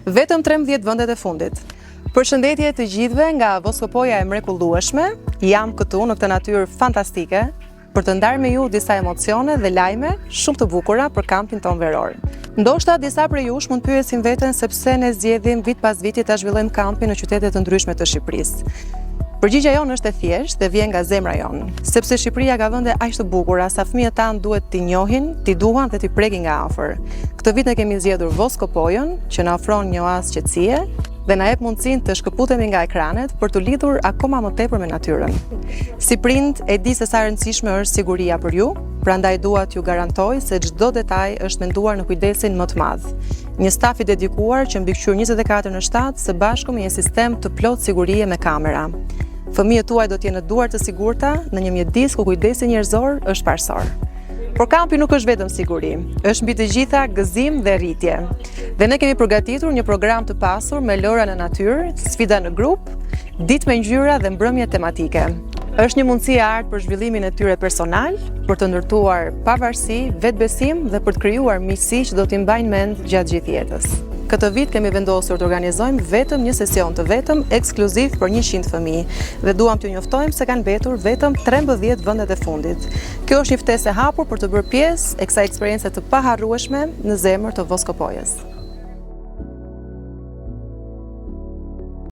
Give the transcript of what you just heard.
Vetëm 13 vendet e fundit. Përshëndetje të gjithëve nga Voskopoja e mrekullueshme. Jam këtu në këtë natyrë fantastike për të ndarë me ju disa emocione dhe lajme shumë të bukura për kampin ton veror. Ndoshta disa prej jush mund pyesin veten se pse ne zgjedhim vit pas viti ta zhvillojmë kampin në qytete të ndryshme të Shqipërisë. Përgjigjja jonë është e thjeshtë dhe vjen nga zemra jonë, sepse Shqipëria ka vende aq të bukura sa fëmijët tanë duhet t'i njohin, t'i duan dhe t'i prekin nga afër. Këtë vit ne kemi zgjedhur Voskopojën, që na ofron një oazë qetësie dhe na jep mundësinë të shkëputemi nga ekranet për të lidhur akoma më tepër me natyrën. Si prind e di se sa rëndësishme është siguria për ju, prandaj dua t'ju garantoj se çdo detaj është menduar në kujdesin më të madh. Një staf i dedikuar që mbikëqyr 24/7 së bashku me një sistem të plot sigurie me kamera. Fëmijët tuaj do t'jenë në duar të sigurta në një mjedis ku kujdesi njerëzor është parsor. Por kampi nuk është vetëm siguri, është mbi të gjitha gëzim dhe rritje. Dhe ne kemi përgatitur një program të pasur me lojra në natyrë, sfida në grup, ditë me ngjyra dhe mbrëmje tematike. Është një mundësi e artë për zhvillimin e tyre personal, për të ndërtuar pavarësi, vetbesim dhe për të krijuar miqësi që do t'i mbajnë mend gjatë gjithë jetës. Këtë vit kemi vendosur të organizojmë vetëm një sesion të vetëm ekskluziv për 100 fëmijë dhe duam t'ju njoftojmë se kanë mbetur vetëm 13 vendet e fundit. Kjo është një ftesë e hapur për të bërë pjesë e kësaj eksperience të paharrueshme në zemër të Voskopojës.